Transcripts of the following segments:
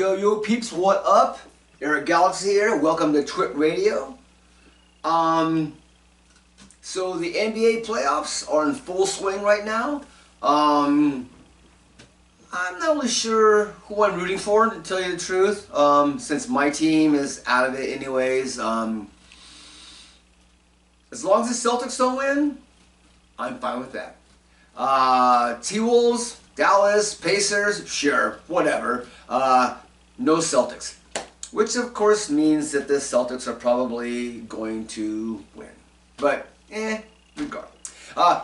Yo, peeps, what up? Erik here. Welcome to Twit Radio. So the NBA playoffs are in full swing right now. I'm not really sure who I'm rooting for, to tell you the truth, since my team is out of it anyways. As long as the Celtics don't win, I'm fine with that. T-Wolves, Dallas, Pacers, sure, whatever. No Celtics. Which of course means that the Celtics are probably going to win. But,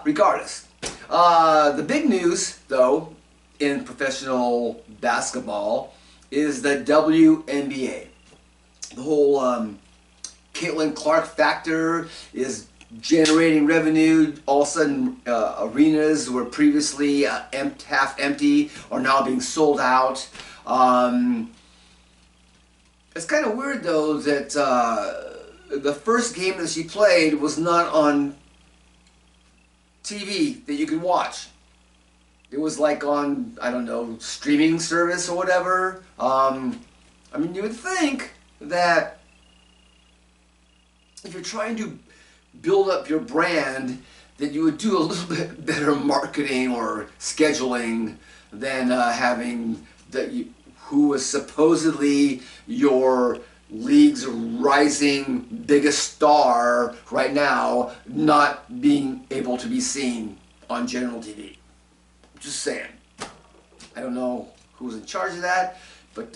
regardless. The big news, though, in professional basketball is the WNBA. The whole Caitlin Clark factor is generating revenue. All of a sudden, arenas were previously half empty are now being sold out. It's kind of weird though that the first game that she played was not on TV that you could watch. It was like on, I don't know, streaming service or whatever. I mean, you would think that if you're trying to build up your brand, that you would do a little bit better marketing or scheduling than having who was supposedly your league's rising biggest star right now not being able to be seen on general TV. Just saying. I don't know who's in charge of that, but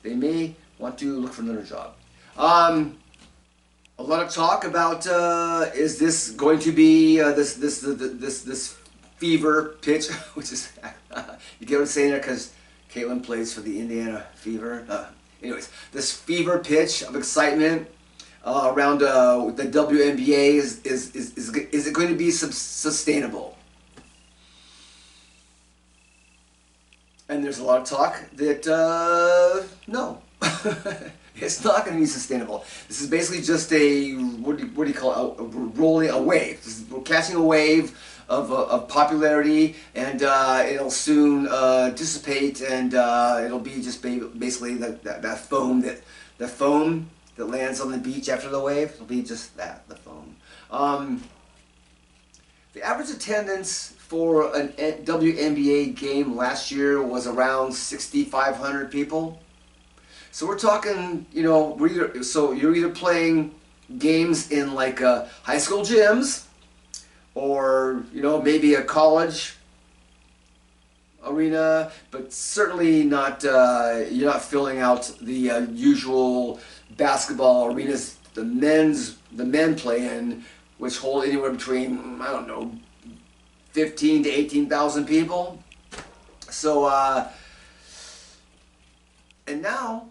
they may want to look for another job. A lot of talk about is this going to be this fever pitch, which is you get what I'm saying there because Caitlin plays for the Indiana Fever. Anyways, this fever pitch of excitement around the WNBA is it going to be sustainable? And there's a lot of talk that no, it's not going to be sustainable. This is basically just a what do you call it? Rolling a wave. We're catching a wave of popularity, and it'll soon dissipate, and it'll be just basically that foam that lands on the beach after the wave. It'll be just that, the foam. The average attendance for a WNBA game last year was around 6,500 people. So we're talking, you know, you're either playing games in like high school gyms, or, you know, maybe a college arena, but certainly not, you're not filling out the usual basketball arenas the men play in, which hold anywhere between, I don't know, 15 to 18,000 people. So, and now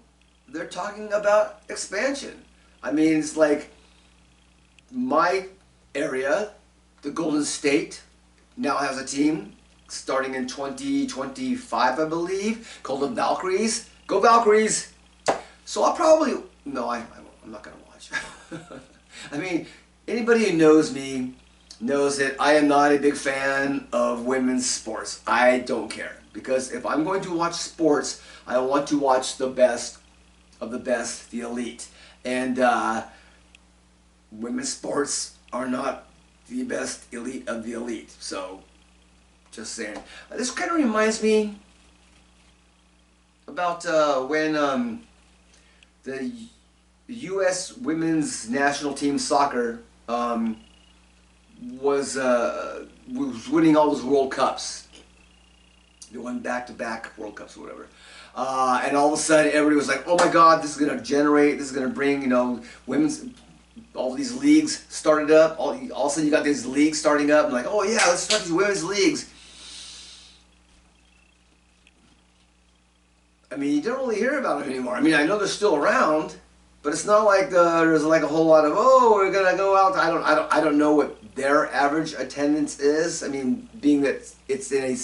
they're talking about expansion. I mean, it's like my area, the Golden State, now has a team starting in 2025, I believe, called the Valkyries. Go Valkyries! So I'll probably, no, I'm not going to watch. I mean, anybody who knows me knows that I am not a big fan of women's sports. I don't care. Because if I'm going to watch sports, I want to watch the best of the best, the elite. And women's sports are not the best elite of the elite. So, just saying. This kind of reminds me about when the U.S. women's national team soccer was winning all those World Cups. They won back-to-back World Cups or whatever. And all of a sudden, everybody was like, "Oh my God, this is going to generate, this is going to bring, you know, women's." All these leagues started up. All of a sudden, you got these leagues starting up. And like, oh yeah, let's start these women's leagues. I mean, you don't really hear about them anymore. I mean, I know they're still around, but it's not like there's like a whole lot of, oh, we're gonna go out. I don't know what their average attendance is. I mean, being that it's in a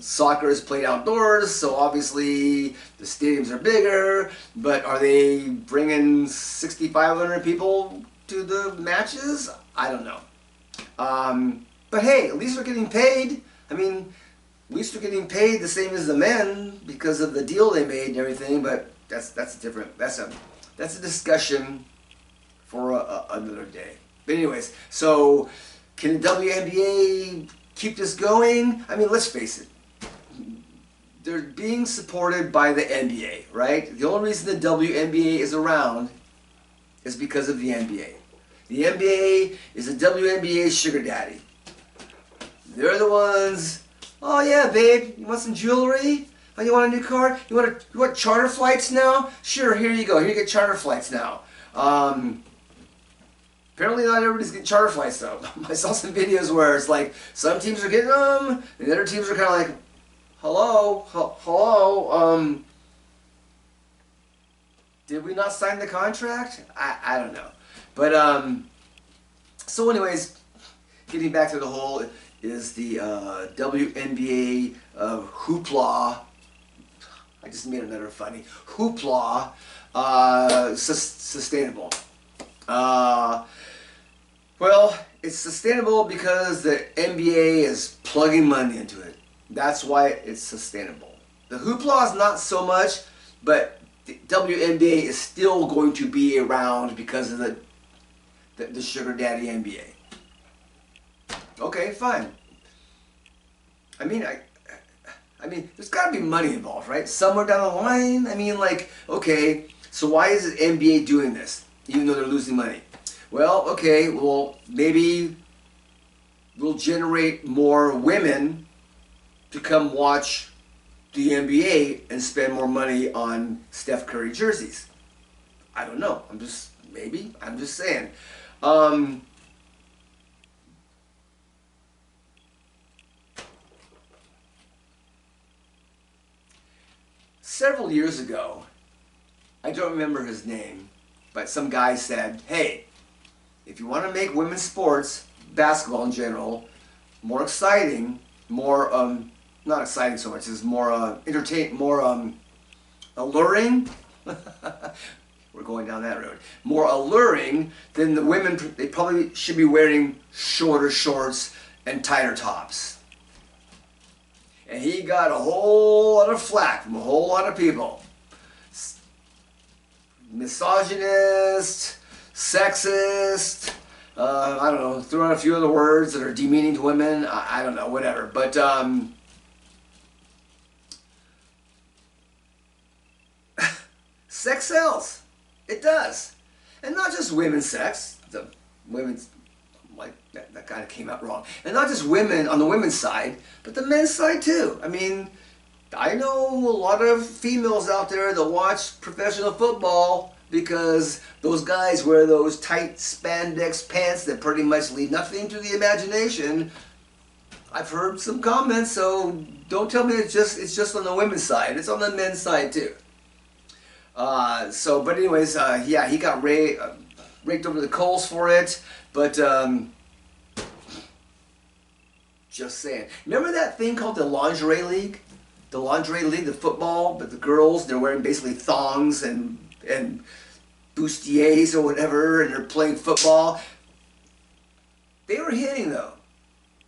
soccer is played outdoors, so obviously the stadiums are bigger, but are they bringing 6,500 people to the matches? I don't know. But hey, at least they're getting paid. I mean, At least they're getting paid the same as the men because of the deal they made and everything. But that's a discussion for another day. But anyways, so can the WNBA keep this going? I mean, let's face it. They're being supported by the NBA, right? The only reason the WNBA is around is because of the NBA. The NBA is the WNBA's sugar daddy. They're the ones, oh yeah, babe, you want some jewelry? Oh, you want a new car? You want charter flights now? Sure, here you go. Here you get charter flights now. Apparently not everybody's getting charter flights though. I saw some videos where it's like some teams are getting them, and the other teams are kind of like, hello, did we not sign the contract? I don't know. But, so anyways, getting back to the whole is the WNBA hoopla. I just made another funny. Hoopla sustainable. Well, it's sustainable because the NBA is plugging money into it. That's why it's sustainable. The hoopla is not so much, but the WNBA is still going to be around because of the sugar daddy NBA. Okay, fine. I mean, there's got to be money involved, right? Somewhere down the line. I mean, like, okay, so why is the NBA doing this, even though they're losing money? Well, okay, well, maybe we'll generate more women to come watch the NBA and spend more money on Steph Curry jerseys. I don't know. I'm just saying. Several years ago, I don't remember his name, but some guy said, hey, if you want to make women's sports, basketball in general, more exciting, more, not exciting so much, it's more alluring. We're going down that road. More alluring, then the women, they probably should be wearing shorter shorts and tighter tops. And he got a whole lot of flack from a whole lot of people. Misogynist, sexist, I don't know, throw out a few other words that are demeaning to women, I don't know, whatever. But, sex sells. It does. And not just women's sex, the women's, like, that kind of came out wrong. And not just women on the women's side, but the men's side too. I mean, I know a lot of females out there that watch professional football because those guys wear those tight spandex pants that pretty much leave nothing to the imagination. I've heard some comments, so don't tell me it's just on the women's side. It's on the men's side too. But anyways, yeah, he got raked over the coals for it. But just saying. Remember that thing called the lingerie league? The lingerie league, the football, but the girls, they're wearing basically thongs and bustiers or whatever, and they're playing football. They were hitting though.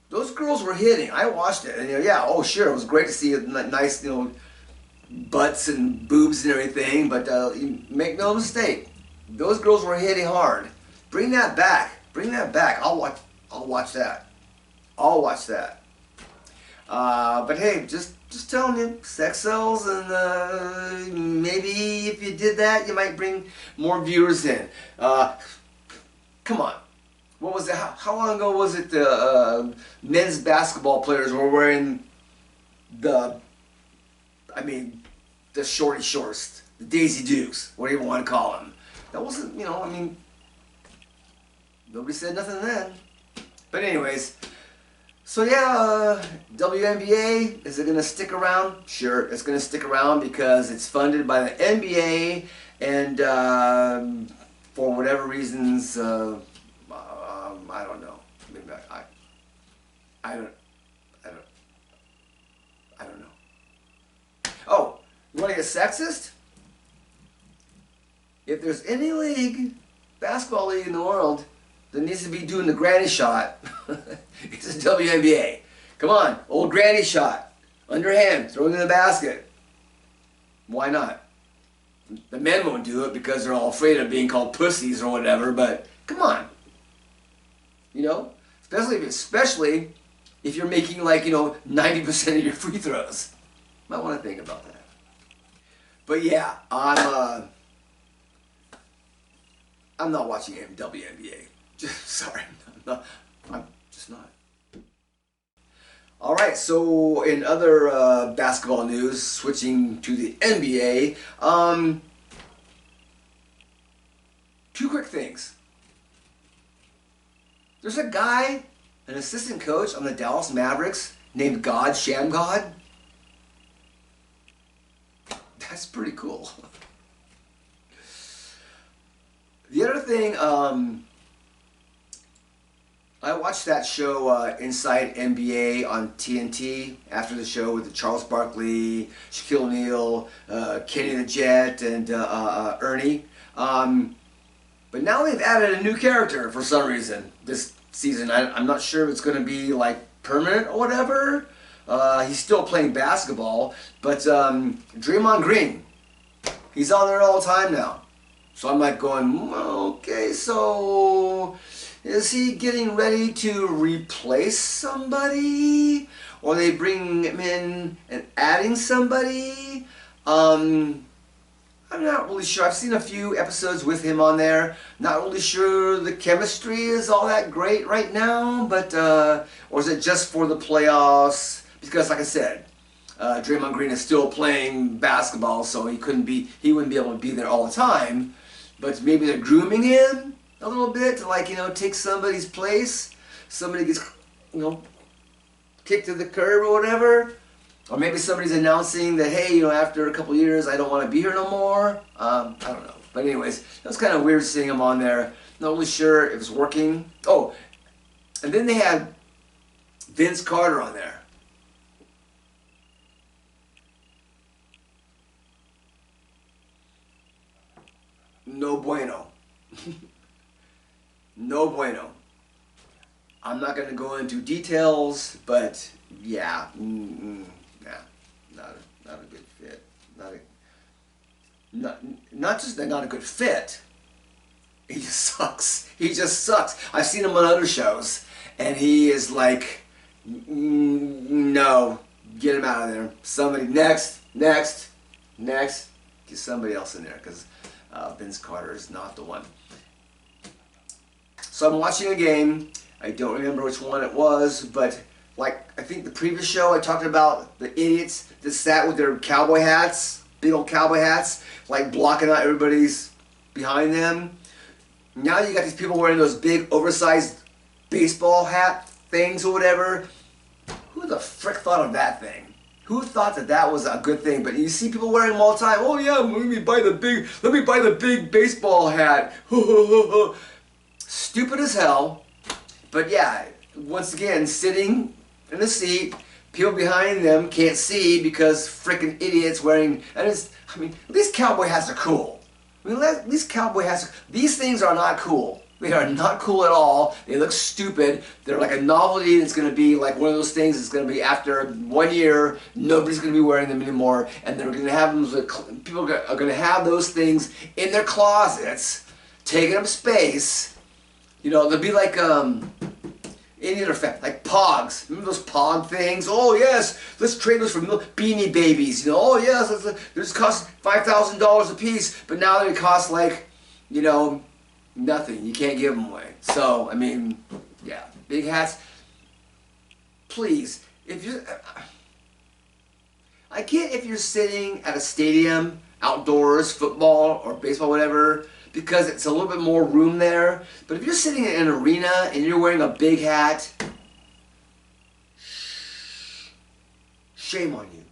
Those girls were hitting. I watched it, and yeah, oh sure, it was great to see nice, butts and boobs and everything. But make no mistake, those girls were hitting hard. Bring that back. Bring that back. I'll watch that. I'll watch that. But hey, just telling you, sex sells, and maybe if you did that, you might bring more viewers in. Come on. What was it? How long ago was it the men's basketball players were wearing the shorty shorts, the Daisy Dukes, whatever you want to call them? That wasn't, nobody said nothing then. But anyways, so yeah, WNBA, is it going to stick around? Sure, it's going to stick around because it's funded by the NBA, and for whatever reasons, I don't know. Maybe I don't know. Oh, you want to get sexist? If there's any league, basketball league in the world, that needs to be doing the granny shot, it's the WNBA. Come on, old granny shot. Underhand, throw it in the basket. Why not? The men won't do it because they're all afraid of being called pussies or whatever, but come on. You know? Especially if you're making like, 90% of your free throws. Might want to think about that. But yeah, I'm not watching WNBA. Sorry, I'm just not. All right, so in other basketball news, switching to the NBA, two quick things. There's a guy, an assistant coach on the Dallas Mavericks named God Shamgod. That's pretty cool. The other thing, I watched that show Inside NBA on TNT after the show with Charles Barkley, Shaquille O'Neal, Kenny the Jet, and Ernie. But now they've added a new character for some reason this season. I'm not sure if it's going to be like permanent or whatever. He's still playing basketball, but Draymond Green, he's on there all the time now. So I'm like going, okay, so is he getting ready to replace somebody? Or are they bringing him in and adding somebody? I'm not really sure. I've seen a few episodes with him on there. Not really sure the chemistry is all that great right now, but or is it just for the playoffs? Because like I said, Draymond Green is still playing basketball, so he wouldn't be able to be there all the time. But maybe they're grooming him a little bit to, like, take somebody's place. Somebody gets, kicked to the curb or whatever. Or maybe somebody's announcing that, hey, after a couple years, I don't want to be here no more. I don't know. But anyways, it was kind of weird seeing him on there. Not really sure if it's working. Oh, and then they had Vince Carter on there. No bueno. No bueno. I'm not going to go into details, but yeah, not a good fit. Not just not a good fit. He just sucks. He just sucks. I've seen him on other shows, and he is like, no, get him out of there. Somebody next. Get somebody else in there, because Vince Carter is not the one. So I'm watching a game. I don't remember which one it was, but like I think the previous show I talked about the idiots that sat with their cowboy hats, big old cowboy hats, like blocking out everybody's behind them. Now you got these people wearing those big oversized baseball hat things or whatever. Who the frick thought of that thing? Who thought that was a good thing? But you see people wearing them all the time. Oh yeah, let me buy the big baseball hat. Stupid as hell. But yeah, once again, sitting in a seat, people behind them can't see because frickin' idiots wearing. At least cowboy hats are cool. At least cowboy hats. These things are not cool. They are not cool at all. They look stupid. They're like a novelty that's going to be like one of those things that's going to be after 1 year, nobody's going to be wearing them anymore. And they're going to have them, people are going to have those things in their closets, taking up space. They'll be like, any other fact, like Pogs. Remember those Pog things? Oh yes, let's trade those for Beanie Babies. Oh yes, they just cost $5,000 a piece, but now they cost like, nothing. You can't give them away. So, yeah, big hats. Please, I get if you're sitting at a stadium, outdoors, football or baseball, whatever, because it's a little bit more room there. But if you're sitting in an arena and you're wearing a big hat, shame on you.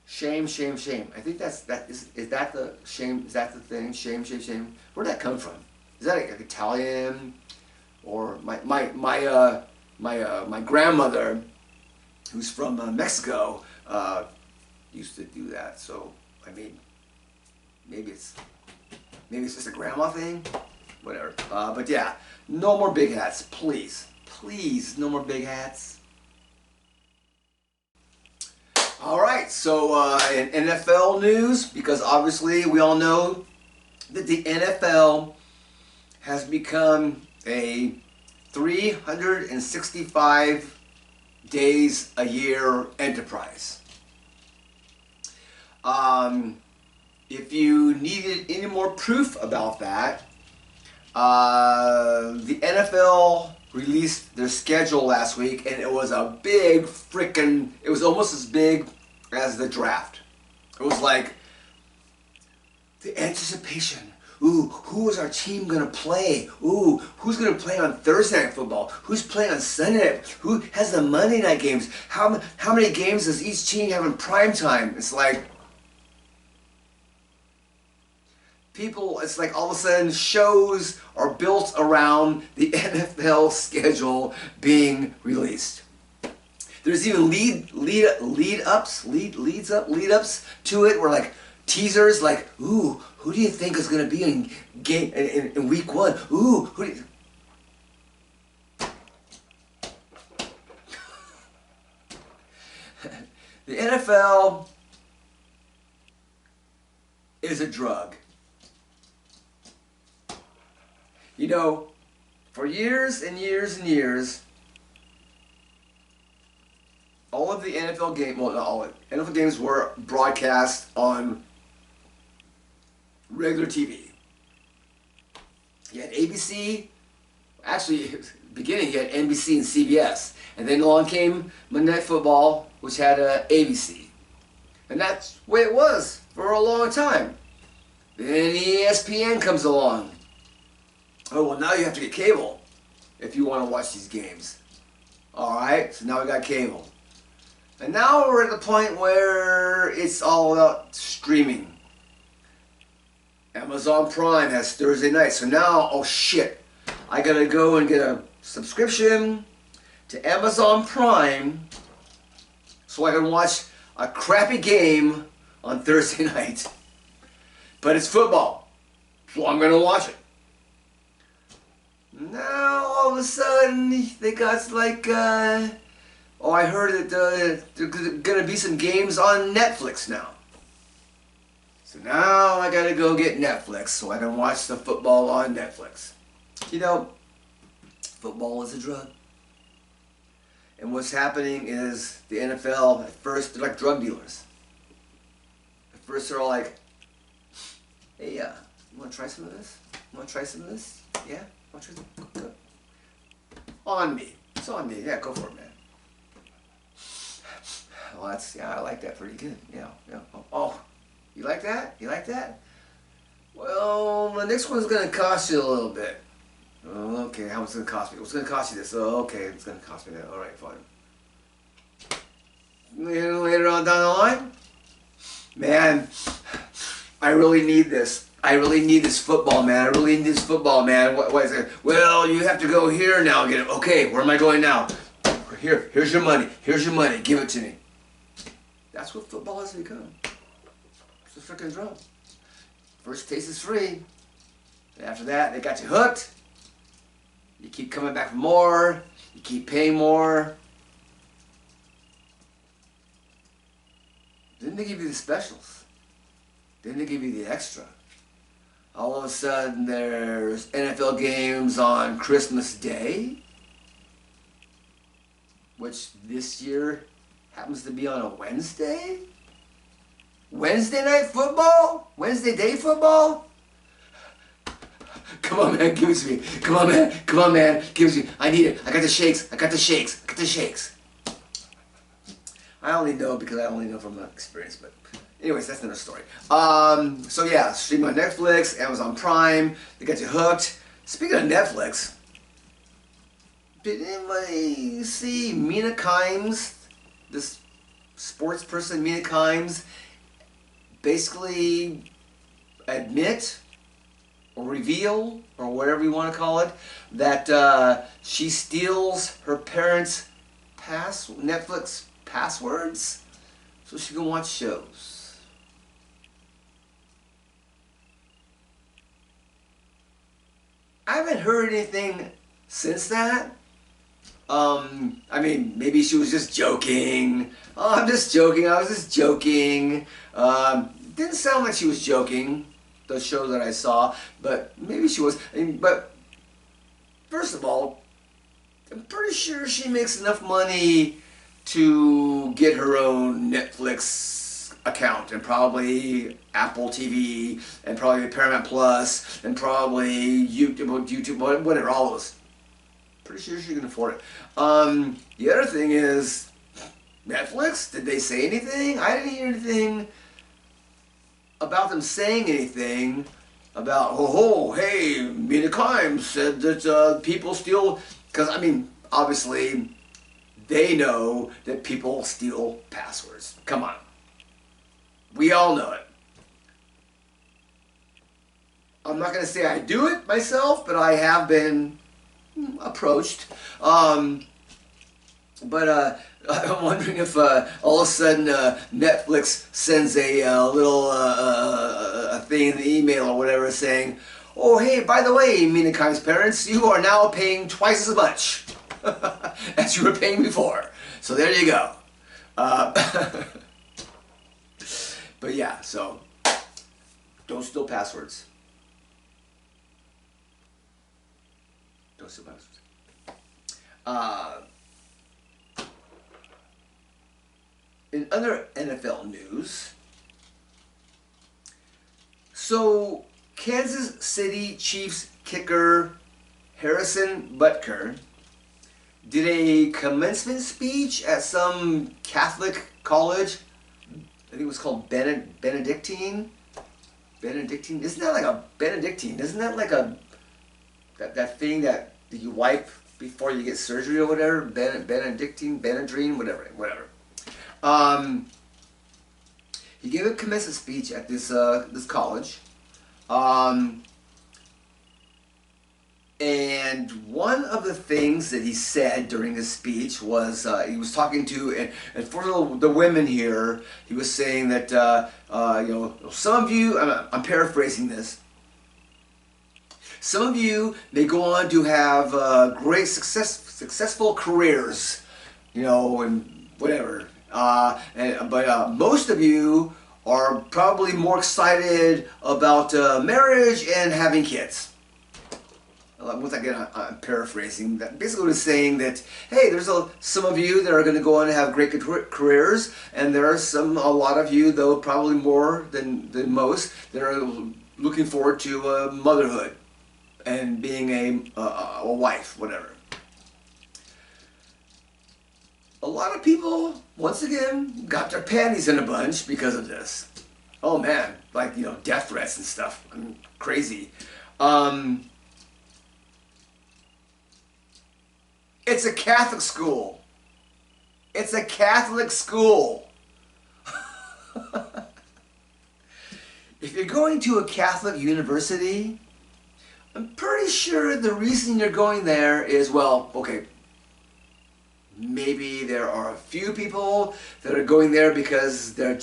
Shame, shame, shame. I think is that the shame? Is that the thing? Shame, shame, shame. Where'd that come from? Is that like Italian? Or my grandmother, who's from Mexico, used to do that. So maybe it's just a grandma thing. Whatever. But yeah, no more big hats, please, no more big hats. so in NFL news, because obviously we all know that the NFL has become a 365 days a year enterprise. If you needed any more proof about that, the NFL released their schedule last week, and it was a big freaking, it was almost as big as the draft. It was like the anticipation. Ooh, who is our team going to play? Ooh, who's going to play on Thursday Night Football? Who's playing on Sunday Night? Who has the Monday night games? How many games does each team have in prime time? It's like, people, it's like all of a sudden shows are built around the NFL schedule being released. There's even lead ups to it, where like teasers, like, ooh, who do you think is going to be in week 1? Ooh, who do you... The NFL is a drug. You know, for years and years and years, all of the NFL games, well, not all of it, NFL games were broadcast on regular TV. You had ABC, actually, beginning you had NBC and CBS, and then along came Monday Night Football, which had ABC. And that's the way it was for a long time. Then ESPN comes along. Oh, well, now you have to get cable if you want to watch these games. Alright, so now we got cable. And now we're at the point where it's all about streaming. Amazon Prime has Thursday night, so now, oh shit, I gotta go and get a subscription to Amazon Prime so I can watch a crappy game on Thursday night. But it's football, so I'm gonna watch it. Now all of a sudden they got like, oh, I heard that there's gonna be some games on Netflix now. So now I gotta go get Netflix so I can watch the football on Netflix. You know, football is a drug. And what's happening is the NFL, at first, they're like drug dealers. At first they're all like, hey, you wanna try some of this? You wanna try some of this? Yeah? Want to try some? Go. On me. It's on me. Yeah, go for it, man. Well, that's, yeah, I like that pretty good. Yeah, yeah. Oh, you like that? You like that? Well, the next one's going to cost you a little bit. Oh, okay, how much is it going to cost me? What's going to cost you this? Oh, okay, it's going to cost me that. All right, fine. Later on down the line, man, I really need this. I really need this football, man. I really need this football, man. What is it? Well, you have to go here now and get it. Okay, where am I going now? Here's your money. Here's your money. Give it to me. That's what football has become. It's a freaking drug. First taste is free. And after that, they got you hooked. You keep coming back for more. You keep paying more. Then they give you the specials. Then they give you the extra. All of a sudden, there's NFL games on Christmas Day, which this year happens to be on a Wednesday. Wednesday night football? Wednesday day football? Come on, man, give it to me. Come on, man. Come on, man. Give it to me. I need it. I got the shakes. I got the shakes. I got the shakes. I only know because I only know from experience, but anyways, that's another story. So yeah, stream on Netflix, Amazon Prime. They got you hooked. Speaking of Netflix, did anybody see Mina Kimes, this sports person, Mina Kimes, basically admit or reveal, or whatever you want to call it, that she steals her parents' Netflix passwords so she can watch shows? I haven't heard anything since that. I mean, maybe she was just joking. Oh, I'm just joking. I was just joking. Didn't sound like she was joking, the show that I saw, but maybe she was. But first of all, I'm pretty sure she makes enough money to get her own Netflix account and probably Apple TV and probably Paramount Plus and probably YouTube, whatever, all those. Pretty sure she can afford it. The other thing is, Netflix, did they say anything? I didn't hear anything about them saying anything about, hey, Mina Kimes said that people steal, because, I mean, obviously, they know that people steal passwords. Come on. We all know it. I'm not going to say I do it myself, but I have been approached. But I'm wondering if all of a sudden Netflix sends a little a thing in the email or whatever saying, oh, hey, by the way, Mina Kimes' parents, you are now paying twice as much as you were paying before. So there you go. But yeah, so don't steal passwords. Don't steal passwords. In other NFL news, so Kansas City Chiefs kicker Harrison Butker did a commencement speech at some Catholic college. I think it was called Benedictine. Benedictine? Isn't that like a Benedictine? Isn't that like a that thing that you wipe before you get surgery or whatever? Benedictine, Benadryl, whatever. He gave a commencement speech at this this college. And one of the things that he said during his speech was he was talking to, and for the women here, he was saying that, you know, some of you, I'm paraphrasing this, some of you may go on to have great successful careers, you know, and whatever, but most of you are probably more excited about marriage and having kids. Once again, I'm paraphrasing. That basically was saying that, hey, there's some of you that are going to go on and have great careers, and there are a lot of you, though probably more than most, that are looking forward to motherhood and being a wife, whatever. A lot of people, once again, got their panties in a bunch because of this. Oh man, like, you know, death threats and stuff. I mean, crazy. It's a Catholic school. It's a Catholic school. If you're going to a Catholic university, I'm pretty sure the reason you're going there is, well, okay, maybe there are a few people that are going there because their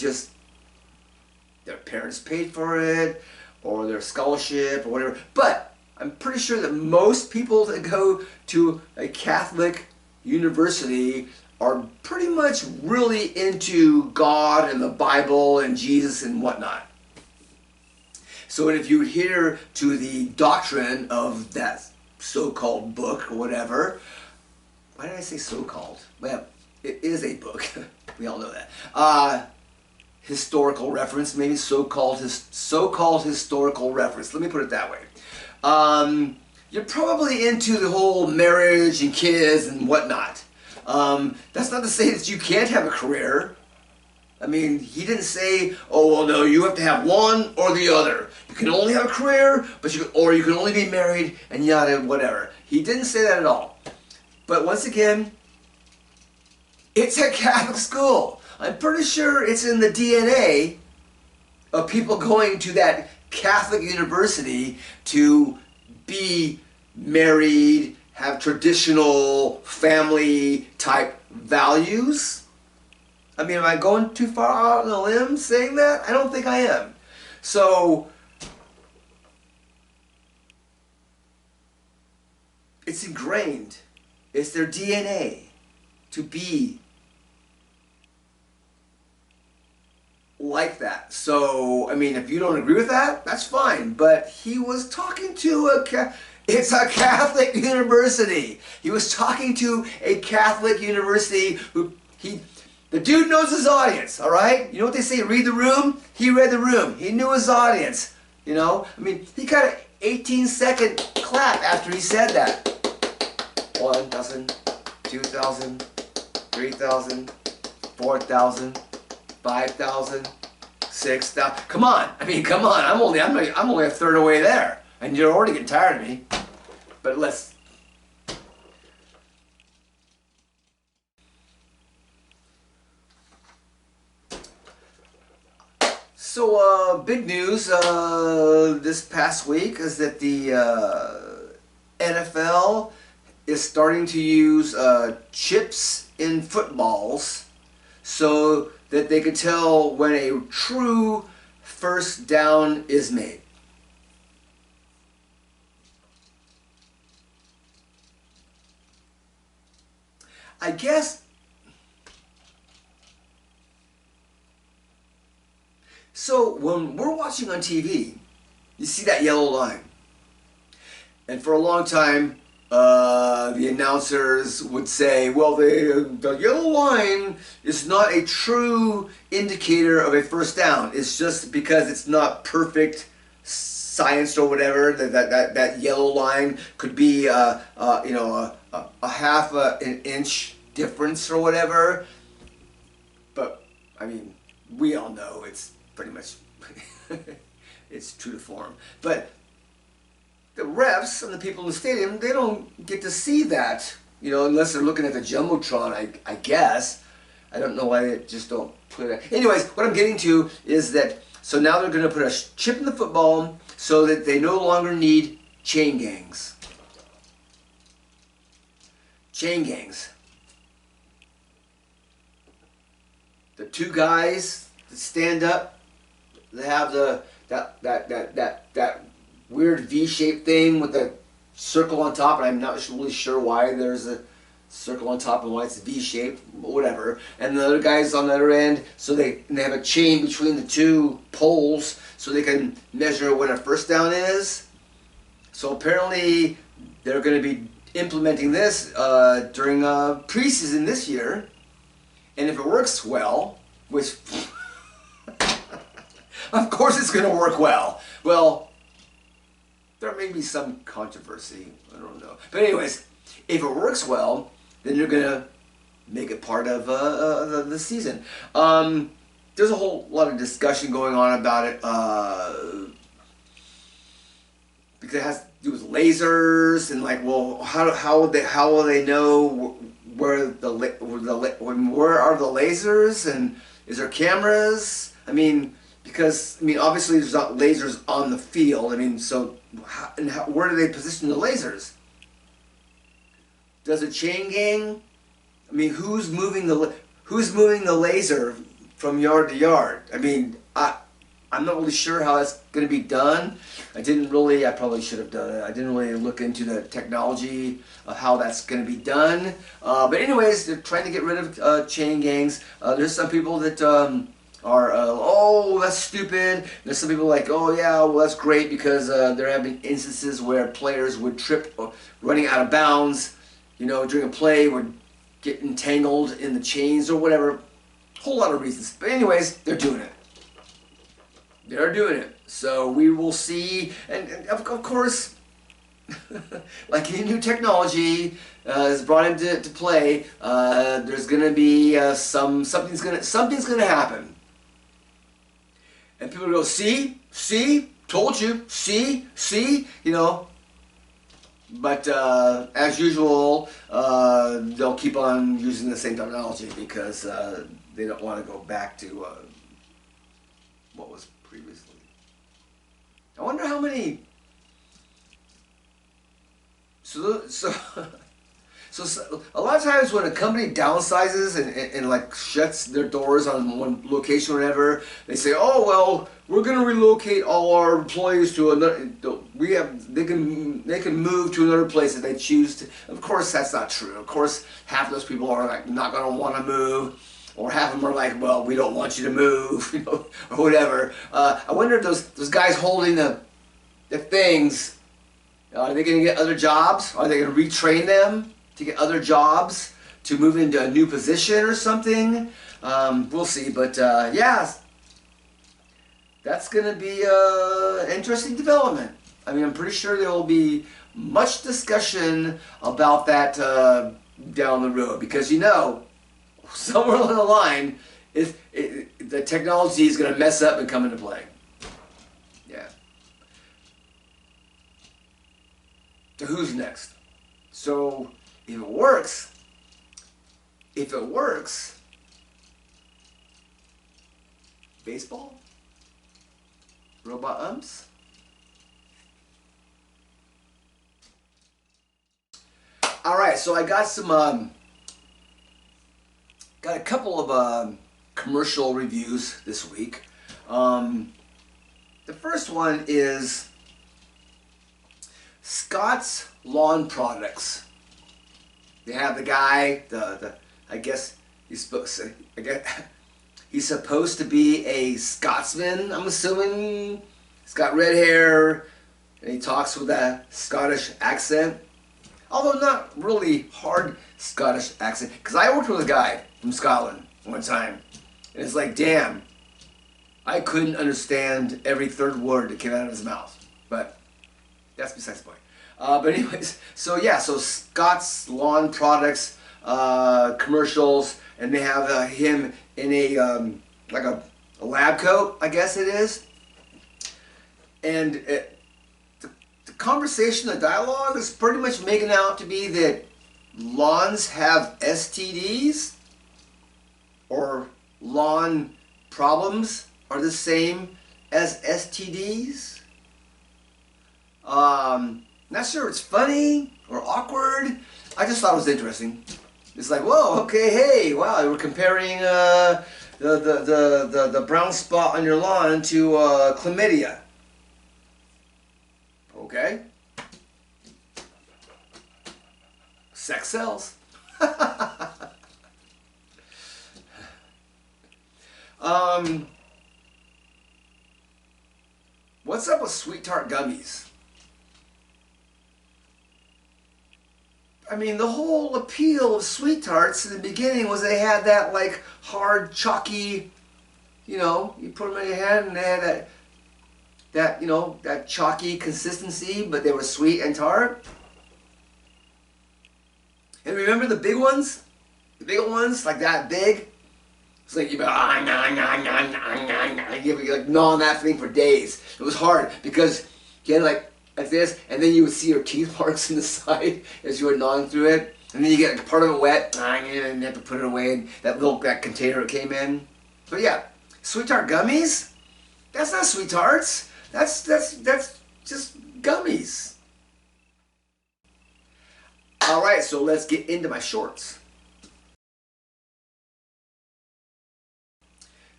parents paid for it, or their scholarship, or whatever, but I'm pretty sure that most people that go to a Catholic university are pretty much really into God and the Bible and Jesus and whatnot. So if you adhere to the doctrine of that so-called book or whatever, why did I say so-called? Well, it is a book. We all know that. Historical reference, maybe so-called historical reference. Let me put it that way. You're probably into the whole marriage and kids and whatnot. That's not to say that you can't have a career. I mean, he didn't say, oh, well, no, you have to have one or the other. You can only have a career, or you can only be married and yada, whatever. He didn't say that at all. But once again, it's a Catholic school. I'm pretty sure it's in the DNA of people going to that Catholic university to be married, have traditional family type values. I mean, am I going too far out on a limb saying that? I don't think I am. So, it's ingrained It's their DNA to be like that. So, I mean, if you don't agree with that, that's fine. But he was talking to it's a Catholic university. He was talking to a Catholic university the dude knows his audience, all right? You know what they say, read the room? He read the room. He knew his audience, you know? I mean, he got an 18-second clap after he said that. 1,000, 2,000, 3,000, 4,000, 5,000, 6,000. Come on. I mean, come on. I'm only a third of the way there. And you're already getting tired of me. But let's... So, big news this past week is that the NFL is starting to use chips in footballs so that they could tell when a true first down is made. I guess... So when we're watching on TV, you see that yellow line. And for a long time, the announcers would say, well, the yellow line is not a true indicator of a first down. It's just because it's not perfect science or whatever. That yellow line could be you know, a half an inch difference or whatever. But I mean, we all know it's pretty much it's true to form. But the refs and the people in the stadium, they don't get to see that, you know, unless they're looking at the Jumbotron, I guess. I don't know why they just don't put it. Anyways, what I'm getting to is that, so now they're going to put a chip in the football so that they no longer need chain gangs. Chain gangs. The two guys that stand up, they have that weird V-shaped thing with the circle on top, and I'm not really sure why there's a circle on top and why it's V-shaped, whatever. And the other guy's on the other end, so they have a chain between the two poles so they can measure when a first down is. So apparently they're going to be implementing this during preseason this year, and if it works well, which of course it's going to work well. Well, there may be some controversy. I don't know. But anyways, if it works well, then you're going to make it part of the season. There's a whole lot of discussion going on about it because it has to do with lasers and like, well, how will they know where are the lasers, and is there cameras? I mean, because obviously there's not lasers on the field. I mean, so where do they position the lasers? Does a chain gang? I mean, who's moving the laser from yard to yard? I mean, I'm not really sure how that's going to be done. I probably should have done it. I didn't really look into the technology of how that's going to be done. But anyways, they're trying to get rid of chain gangs. There's some people that are, oh, that's stupid. There's some people like, oh yeah, well that's great because there have been instances where players would trip running out of bounds, you know, during a play, would get entangled in the chains or whatever. Whole lot of reasons. But anyways, they're doing it. They're doing it. So we will see, and of course, like any new technology is brought into play, there's going to be something's going to happen, and people go, see, told you, see, you know. But as usual, they'll keep on using the same technology because they don't want to go back to what was previously. I wonder how many. So So a lot of times when a company downsizes and like shuts their doors on one location or whatever, they say, oh well, we're going to relocate all our employees to another. They can move to another place if they choose to. Of course, that's not true. Of course, half of those people are like not going to want to move. Or half of them are like, well, we don't want you to move, you know, or whatever. I wonder if those guys holding the things, are they going to get other jobs? Are they going to retrain them to get other jobs to move into a new position or something? We'll see. But yeah, that's going to be an interesting development. I mean, I'm pretty sure there will be much discussion about that down the road because, you know, somewhere along the line, the technology is going to mess up and come into play. Yeah. So who's next? So if it works, baseball? Robot umps? All right, so I got some. Got a couple of commercial reviews this week. The first one is Scott's Lawn Products. They have the guy, I guess he's supposed to be a Scotsman, I'm assuming. He's got red hair and he talks with a Scottish accent. Although not really hard Scottish accent. Because I worked with a guy from Scotland one time. And it's like, damn, I couldn't understand every third word that came out of his mouth. But that's besides the point. But anyways, so yeah, so Scott's Lawn Products commercials. And they have him in a, like a lab coat, I guess it is. And the conversation, the dialogue is pretty much making out to be that lawns have STDs or lawn problems are the same as STDs. Not sure it's funny or awkward. I just thought it was interesting. It's like, whoa, okay, hey, wow, we're comparing the brown spot on your lawn to chlamydia. Okay. Sex sells. What's up with Sweet Tart gummies? I mean, the whole appeal of Sweet Tarts in the beginning was they had that like hard, chalky, you know, you put them in your hand and they had that, you know, that chalky consistency, but they were sweet and tart. And remember the big ones? The big ones, like that big? It's like you'd be like, you'd be like gnawing that thing for days. It was hard because you had like this, and then you would see your teeth marks in the side as you were gnawing through it. And then you get like, part of it wet, and you have to put it away in that container it came in. But yeah, Sweet Tart gummies? That's not Sweet Tarts. That's just gummies. All right, so let's get into my shorts.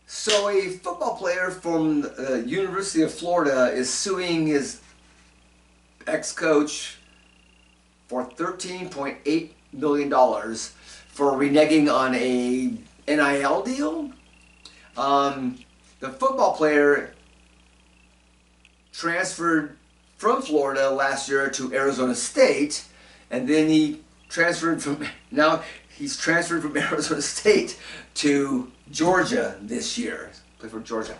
So a football player from the University of Florida is suing his ex-coach for $13.8 million for reneging on a NIL deal. The football player transferred from Florida last year to Arizona State, and then he's transferred from Arizona State to Georgia this year. Play for Georgia.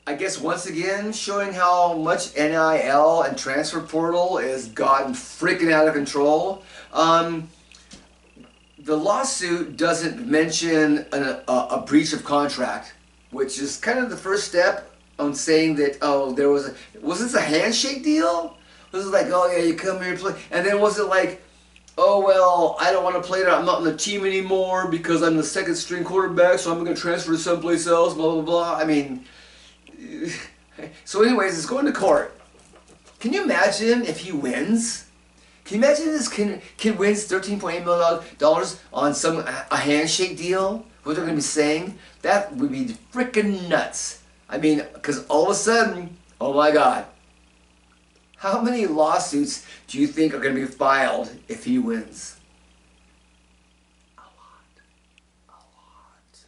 I guess once again showing how much NIL and transfer portal has gotten freaking out of control. The lawsuit doesn't mention a breach of contract, which is kind of the first step on saying that, oh, was this a handshake deal? Was it like, oh yeah, you come here and play, and then was it like, oh well, I don't want to play there, I'm not on the team anymore because I'm the second string quarterback, so I'm going to transfer to someplace else, blah blah blah. I mean, so anyways, it's going to court. Can you imagine if he wins? Can you imagine this kid wins $13.8 million on a handshake deal? What they're going to be saying? That would be freaking nuts. I mean, because all of a sudden, oh my God, how many lawsuits do you think are going to be filed if he wins? A lot. A lot.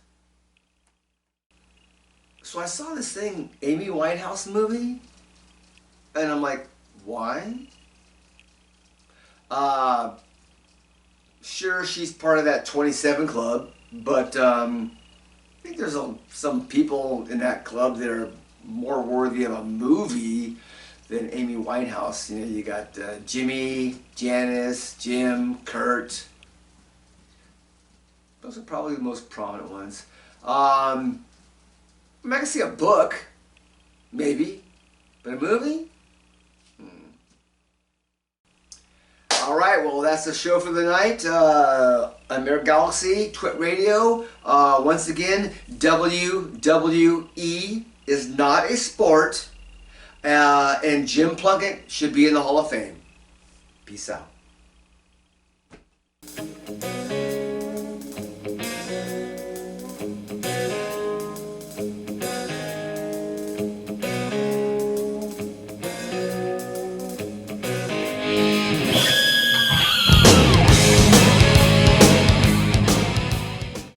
So I saw this thing, Amy Winehouse movie, and I'm like, why? Sure, she's part of that 27 club, but I think there's some people in that club that are more worthy of a movie than Amy Winehouse. You know, you got Jimmy, Janice, Jim, Kurt. Those are probably the most prominent ones. I mean, I can see a book, maybe, but a movie? All right, well, that's the show for the night. I'm Erik Galaxy, Twit Radio. Once again, WWE is not a sport, and Jim Plunkett should be in the Hall of Fame. Peace out.